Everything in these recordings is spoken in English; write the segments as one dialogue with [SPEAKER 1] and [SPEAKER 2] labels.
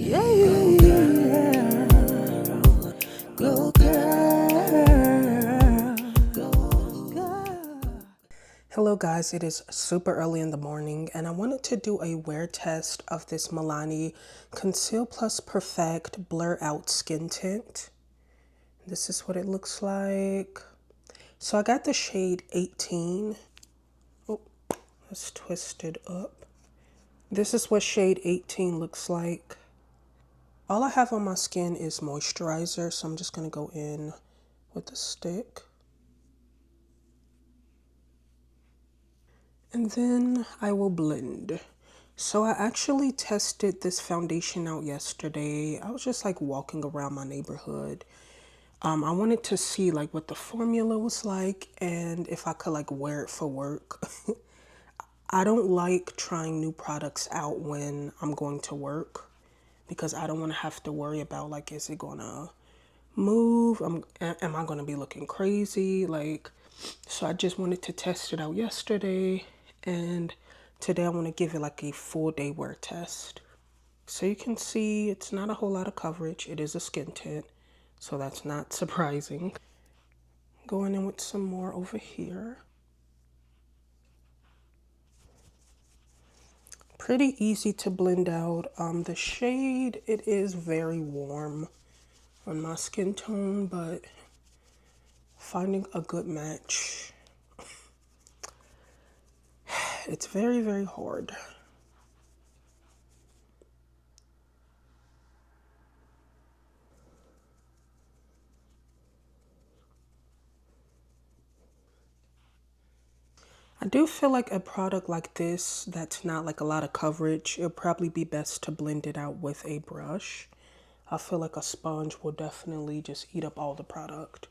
[SPEAKER 1] Go girl. Hello guys, it is super early in the morning and I wanted to do a wear test of this Milani Conceal Plus Perfect Blur Out Skin Tint. This is what it looks like. So I got the shade 18. Oh, let's twist it up. This is what shade 18 looks like. All I have on my skin is moisturizer, so I'm just going to go in with a stick. And then I will blend. So I actually tested this foundation out yesterday. I was just like walking around my neighborhood. I wanted to see like what the formula was like and if I could like wear it for work. I don't like trying new products out when I'm going to work because I don't want to have to worry about like, is it gonna move? Am I gonna be looking crazy? Like, so I just wanted to test it out yesterday, and today I want to give it like a full day wear test. So you can see it's not a whole lot of coverage. It is a skin tint, so that's not surprising. Going in with some more over here. Pretty easy to blend out. The shade, it is very warm on my skin tone, but finding a good match, it's very, very hard. I do feel like a product like this that's not like a lot of coverage, it'll probably be best to blend it out with a brush. I feel like a sponge will definitely just eat up all the product.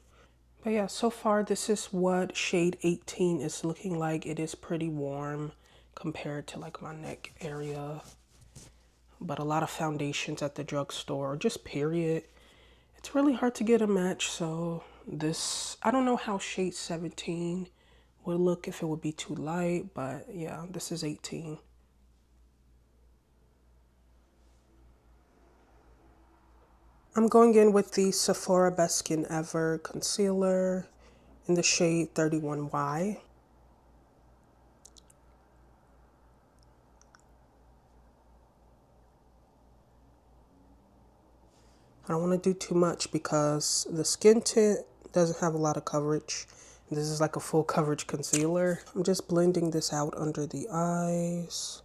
[SPEAKER 1] But yeah, so far this is what shade 18 is looking like. It is pretty warm compared to like my neck area. But a lot of foundations at the drugstore, just period, it's really hard to get a match. So this, I don't know how shade 17 would look if it would be too light, but yeah, this is 18. I'm going in with the Sephora Best Skin Ever concealer in the shade 31Y. I don't want to do too much because the skin tint doesn't have a lot of coverage. This is like a full coverage concealer. I'm just blending this out under the eyes.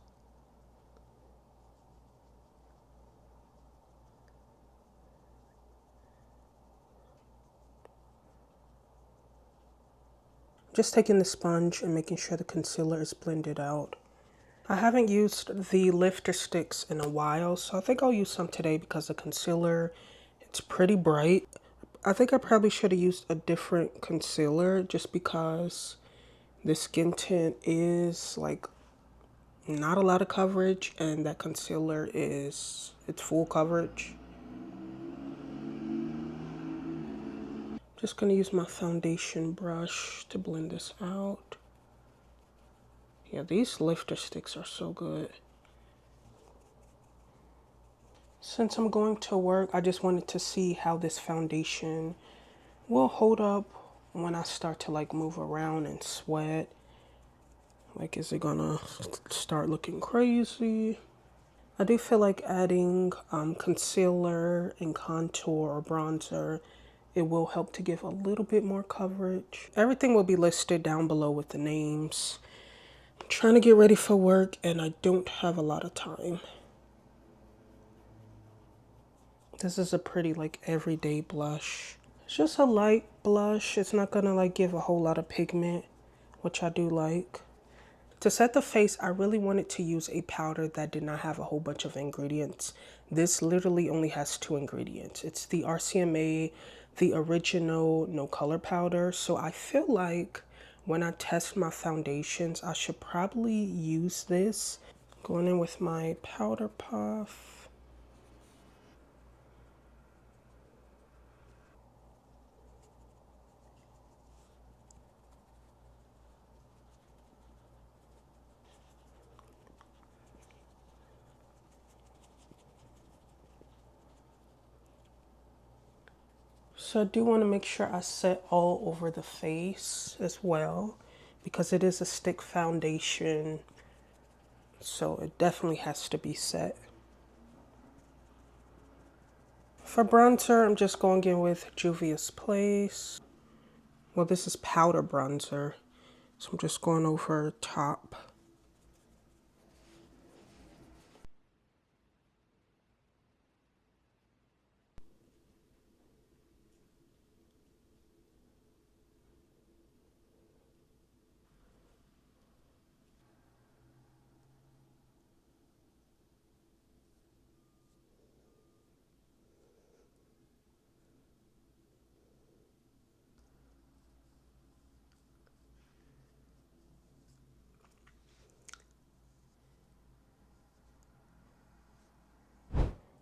[SPEAKER 1] Just taking the sponge and making sure the concealer is blended out. I haven't used the lifter sticks in a while, so I think I'll use some today because the concealer, it's pretty bright. I think I probably should have used a different concealer just because the skin tint is like not a lot of coverage and that concealer is, it's full coverage. Just gonna use my foundation brush to blend this out. Yeah, these lifter sticks are so good. Since I'm going to work, I just wanted to see how this foundation will hold up when I start to like move around and sweat. Like, is it gonna start looking crazy? I do feel like adding concealer and contour or bronzer, it will help to give a little bit more coverage. Everything will be listed down below with the names. I'm trying to get ready for work and I don't have a lot of time. This is a pretty like everyday blush. It's just a light blush. It's not gonna like give a whole lot of pigment, which I do like. To set the face, I really wanted to use a powder that did not have a whole bunch of ingredients. This literally only has 2 ingredients. It's the RCMA, the original no color powder. So I feel like when I test my foundations, I should probably use this. Going in with my powder puff. So I do want to make sure I set all over the face as well because it is a stick foundation. So it definitely has to be set. For bronzer, I'm just going in with Juvia's Place. Well, this is powder bronzer. So I'm just going over top.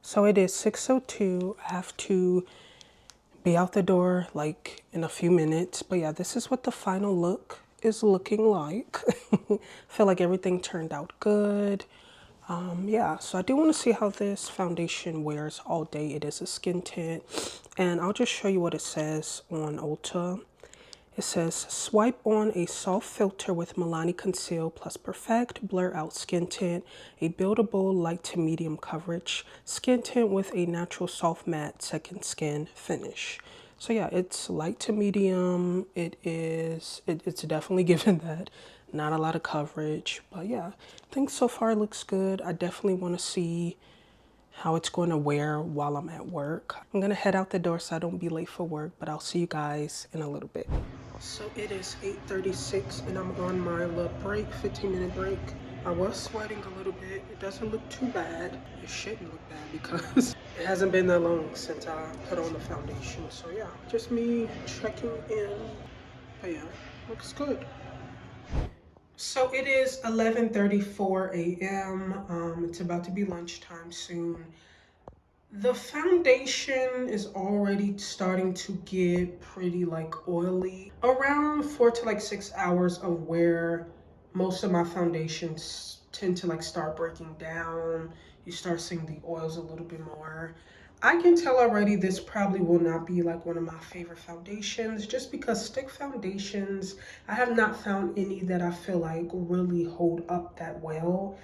[SPEAKER 1] So it is 6:02. I have to be out the door like in a few minutes. But yeah, this is what the final look is looking like. I feel like everything turned out good. Yeah, so I do want to see how this foundation wears all day. It is a skin tint. And I'll just show you what it says on Ulta. It says, swipe on a soft filter with Milani Conceal plus Perfect Blur Out Skin Tint, a buildable light to medium coverage skin tint with a natural soft matte second skin finish. So yeah, it's light to medium. It's definitely given that. Not a lot of coverage, but yeah, I think so far it looks good. I definitely want to see how it's going to wear while I'm at work. I'm going to head out the door so I don't be late for work, but I'll see you guys in a little bit. So it is 8:36 and I'm on my little break, 15-minute break. I was sweating a little bit. It doesn't look too bad. It shouldn't look bad because it hasn't been that long since I put on the foundation. So yeah, just me checking in. But yeah, looks good. So it is 11:34 a.m. It's about to be lunchtime soon. The foundation is already starting to get pretty like oily. Around 4 to 6 hours of wear, most of my foundations tend to like start breaking down. You start seeing the oils a little bit more. I can tell already this probably will not be like one of my favorite foundations just because stick foundations, I have not found any that I feel like really hold up that well.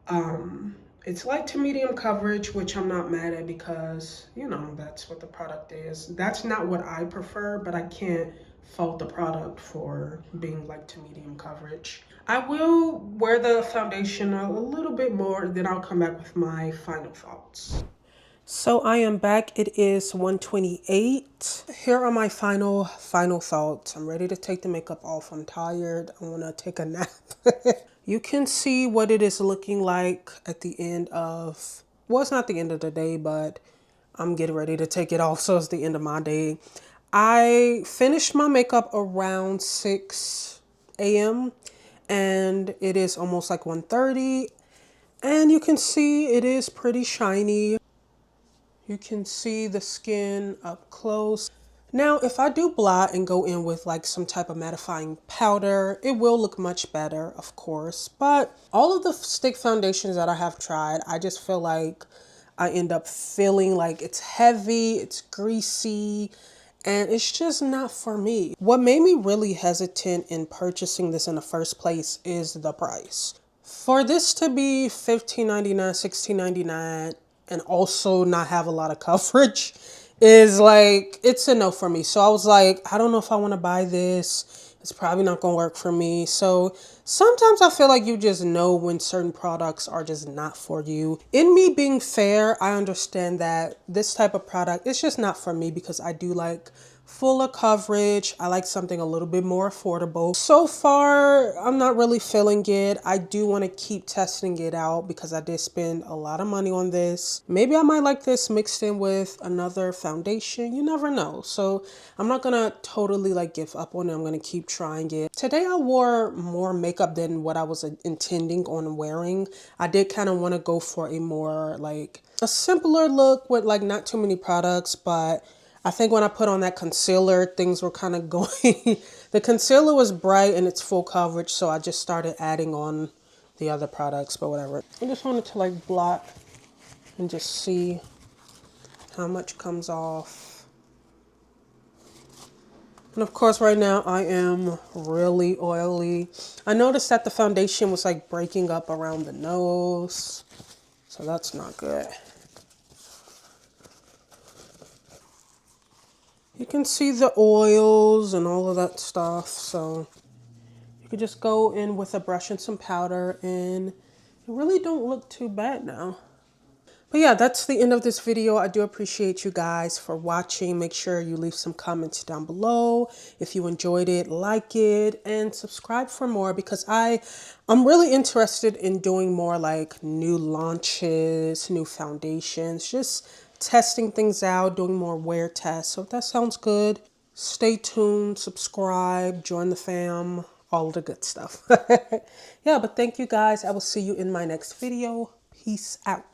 [SPEAKER 1] Um, it's light to medium coverage, which I'm not mad at because, you know, that's what the product is. That's not what I prefer, but I can't fault the product for being light to medium coverage. I will wear the foundation a little bit more, then I'll come back with my final thoughts. So I am back. It is 1:28. Here are my final thoughts. I'm ready to take the makeup off. I'm tired. I want to take a nap. You can see what it is looking like at the end of, well, it's not the end of the day, but I'm getting ready to take it off, so it's the end of my day. I finished my makeup around 6 a.m. and it is almost like 1:30, and you can see it is pretty shiny. You can see the skin up close. Now, if I do blot and go in with like some type of mattifying powder, it will look much better, of course. But all of the stick foundations that I have tried, I just feel like I end up feeling like it's heavy, it's greasy, and it's just not for me. What made me really hesitant in purchasing this in the first place is the price. For this to be $15.99, $16.99, and also not have a lot of coverage is like, it's a no for me. So I was like, I don't know if I want to buy this. It's probably not going to work for me. So sometimes I feel like you just know when certain products are just not for you. In me being fair, I understand that this type of product is just not for me because I do like fuller coverage. I like something a little bit more affordable. So far, I'm not really feeling it. I do want to keep testing it out because I did spend a lot of money on this. Maybe I might like this mixed in with another foundation. You never know. So I'm not gonna totally like give up on it. I'm gonna keep trying it. Today I wore more makeup than what I was intending on wearing. I did kind of want to go for a more like a simpler look with like not too many products, but I think when I put on that concealer, things were kind of going. The concealer was bright and it's full coverage, so I just started adding on the other products, but whatever. I just wanted to like blot and just see how much comes off. And of course right now I am really oily. I noticed that the foundation was like breaking up around the nose. So that's not good. You can see the oils and all of that stuff. So you could just go in with a brush and some powder and it really don't look too bad now. But yeah, that's the end of this video. I do appreciate you guys for watching. Make sure you leave some comments down below. If you enjoyed it, like it, and subscribe for more because I'm really interested in doing more like new launches, new foundations, just testing things out, doing more wear tests. So if that sounds good, stay tuned, subscribe, join the fam, all the good stuff. Yeah, but thank you guys. I will see you in my next video. Peace out.